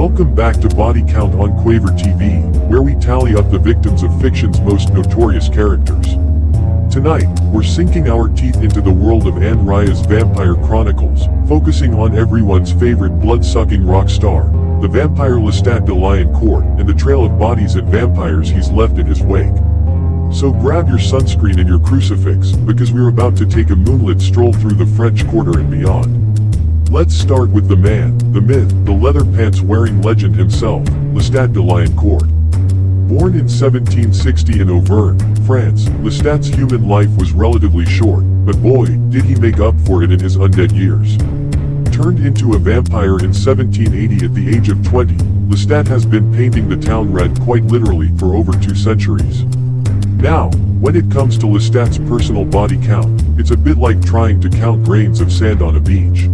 Welcome back to Body Count on Quaver TV, where we tally up the victims of fiction's most notorious characters. Tonight, we're sinking our teeth into the world of Anne Rice's Vampire Chronicles, focusing on everyone's favorite blood-sucking rock star, the vampire Lestat de Lioncourt, and the trail of bodies and vampires he's left in his wake. So grab your sunscreen and your crucifix, because we're about to take a moonlit stroll through the French Quarter and beyond. Let's start with the man, the myth, the leather pants-wearing legend himself, Lestat de Lioncourt. Born in 1760 in Auvergne, France, Lestat's human life was relatively short, but boy, did he make up for it in his undead years. Turned into a vampire in 1780 at the age of 20, Lestat has been painting the town red quite literally for over 2 centuries. Now, when it comes to Lestat's personal body count, it's a bit like trying to count grains of sand on a beach.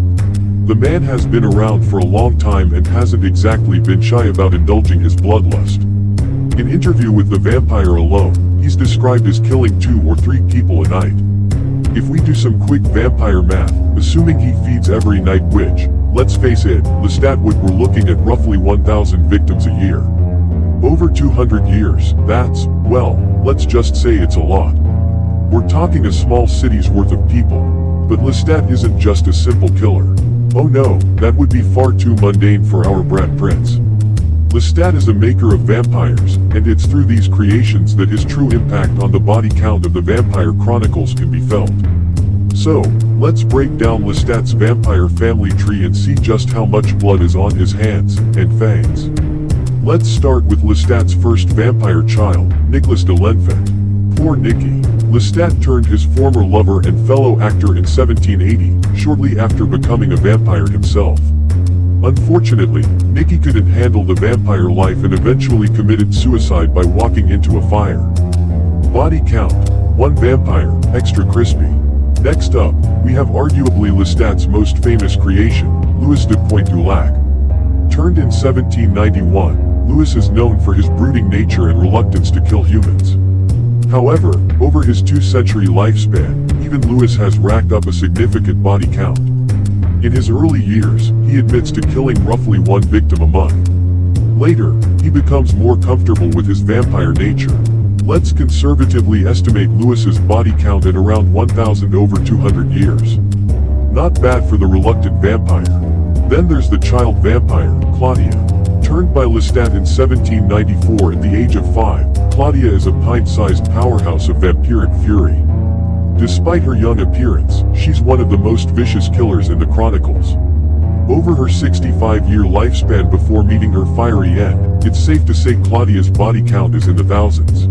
The man has been around for a long time and hasn't exactly been shy about indulging his bloodlust. In Interview with the Vampire Alone, he's described as killing 2 or 3 people a night. If we do some quick vampire math, assuming he feeds every night, which, let's face it, Lestat we're looking at roughly 1,000 victims a year. Over 200 years, that's, well, let's just say it's a lot. We're talking a small city's worth of people. But Lestat isn't just a simple killer. Oh no, that would be far too mundane for our Brat Prince. Lestat is a maker of vampires, and it's through these creations that his true impact on the body count of the Vampire Chronicles can be felt. So, let's break down Lestat's vampire family tree and see just how much blood is on his hands and fangs. Let's start with Lestat's first vampire child, Nicolas de Lioncourt. Poor Nicky. Lestat turned his former lover and fellow actor in 1780, shortly after becoming a vampire himself. Unfortunately, Nicky couldn't handle the vampire life and eventually committed suicide by walking into a fire. Body count: 1 vampire, extra crispy. Next up, we have arguably Lestat's most famous creation, Louis de Pointe-du-Lac. Turned in 1791, Louis is known for his brooding nature and reluctance to kill humans. However, over his 2-century lifespan, even Louis has racked up a significant body count. In his early years, he admits to killing roughly 1 victim a month. Later, he becomes more comfortable with his vampire nature. Let's conservatively estimate Louis's body count at around 1,000 over 200 years. Not bad for the reluctant vampire. Then there's the child vampire, Claudia. Turned by Lestat in 1794 at the age of 5, Claudia is a pint-sized powerhouse of vampiric fury. Despite her young appearance, she's one of the most vicious killers in the Chronicles. Over her 65-year lifespan before meeting her fiery end, it's safe to say Claudia's body count is in the thousands.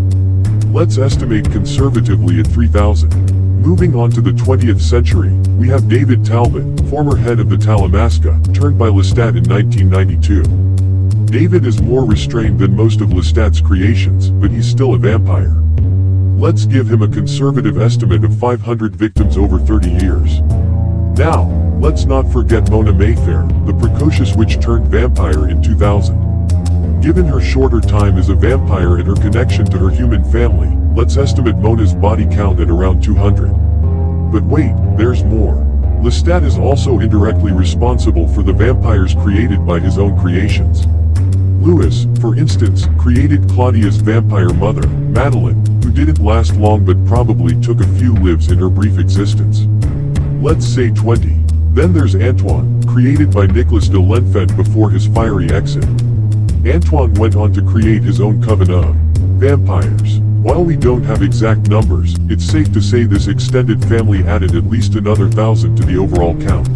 Let's estimate conservatively at 3,000. Moving on to the 20th century, we have David Talbot, former head of the Talamasca, turned by Lestat in 1992. David is more restrained than most of Lestat's creations, but he's still a vampire. Let's give him a conservative estimate of 500 victims over 30 years. Now, let's not forget Mona Mayfair, the precocious witch turned vampire in 2000. Given her shorter time as a vampire and her connection to her human family, let's estimate Mona's body count at around 200. But wait, there's more. Lestat is also indirectly responsible for the vampires created by his own creations. Louis, for instance, created Claudia's vampire mother, Madeleine, who didn't last long but probably took a few lives in her brief existence. Let's say 20. Then there's Antoine, created by Nicolas de Lioncourt before his fiery exit. Antoine went on to create his own coven of vampires. While we don't have exact numbers, it's safe to say this extended family added at least another 1,000 to the overall count.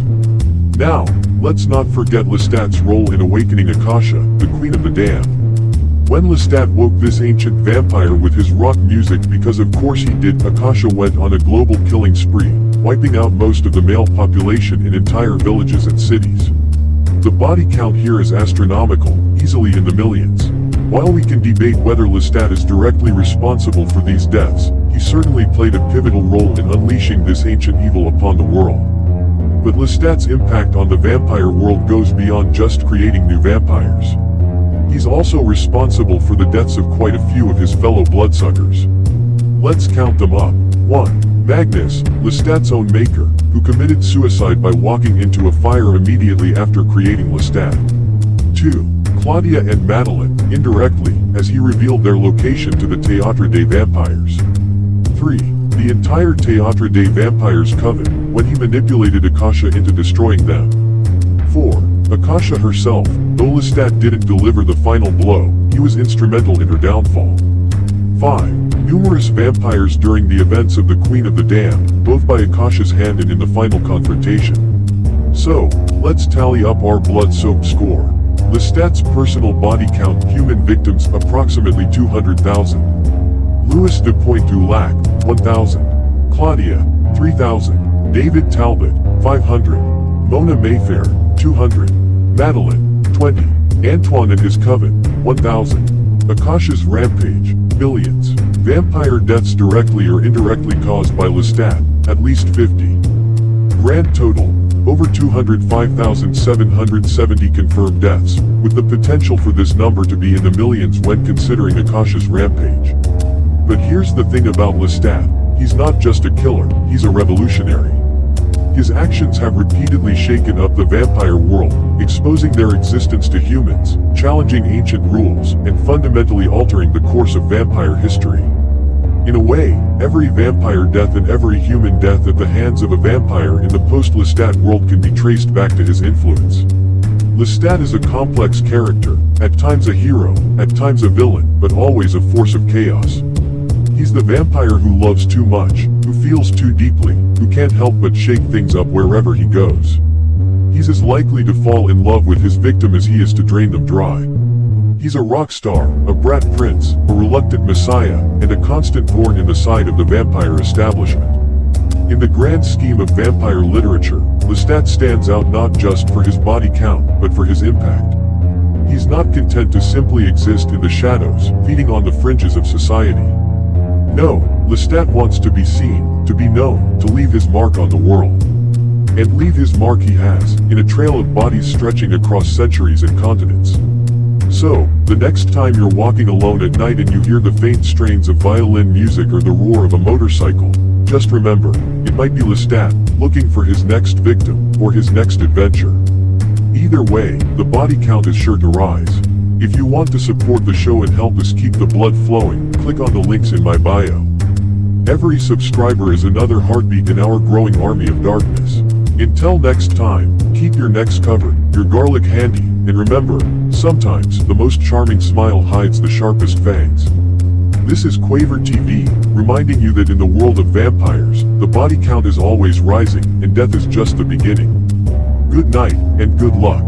Now, let's not forget Lestat's role in awakening Akasha, the Queen of the Damned. When Lestat woke this ancient vampire with his rock music, because of course he did, Akasha went on a global killing spree, wiping out most of the male population in entire villages and cities. The body count here is astronomical, easily in the millions. While we can debate whether Lestat is directly responsible for these deaths, he certainly played a pivotal role in unleashing this ancient evil upon the world. But Lestat's impact on the vampire world goes beyond just creating new vampires. He's also responsible for the deaths of quite a few of his fellow bloodsuckers. Let's count them up. 1. Magnus, Lestat's own maker, who committed suicide by walking into a fire immediately after creating Lestat. 2. Claudia and Madeline, indirectly, as he revealed their location to the Théâtre des Vampires. 3. The entire Théâtre des Vampires coven, when he manipulated Akasha into destroying them. 4. Akasha herself, though Lestat didn't deliver the final blow, he was instrumental in her downfall. 5. Numerous vampires during the events of the Queen of the Damned, both by Akasha's hand and in the final confrontation. So, let's tally up our blood-soaked score. Lestat's personal body count: human victims approximately 200,000. Louis de Pointe-du-Lac, 1,000. Claudia, 3,000. David Talbot, 500. Mona Mayfair, 200. Madeline, 20. Antoine and his coven, 1,000. Akasha's rampage, millions. Vampire deaths directly or indirectly caused by Lestat, at least 50. Grand total, over 205,770 confirmed deaths, with the potential for this number to be in the millions when considering Akasha's rampage. But here's the thing about Lestat, he's not just a killer, he's a revolutionary. His actions have repeatedly shaken up the vampire world, exposing their existence to humans, challenging ancient rules, and fundamentally altering the course of vampire history. In a way, every vampire death and every human death at the hands of a vampire in the post-Lestat world can be traced back to his influence. Lestat is a complex character, at times a hero, at times a villain, but always a force of chaos. He's the vampire who loves too much, who feels too deeply, who can't help but shake things up wherever he goes. He's as likely to fall in love with his victim as he is to drain them dry. He's a rock star, a Brat Prince, a reluctant messiah, and a constant thorn in the side of the vampire establishment. In the grand scheme of vampire literature, Lestat stands out not just for his body count, but for his impact. He's not content to simply exist in the shadows, feeding on the fringes of society. No, Lestat wants to be seen, to be known, to leave his mark on the world. And leave his mark he has, in a trail of bodies stretching across centuries and continents. So, the next time you're walking alone at night and you hear the faint strains of violin music or the roar of a motorcycle, just remember, it might be Lestat, looking for his next victim, or his next adventure. Either way, the body count is sure to rise. If you want to support the show and help us keep the blood flowing, click on the links in my bio. Every subscriber is another heartbeat in our growing army of darkness. Until next time, keep your necks covered, your garlic handy, and remember, sometimes the most charming smile hides the sharpest fangs. This is Quaver TV, reminding you that in the world of vampires, the body count is always rising, and death is just the beginning. Good night, and good luck.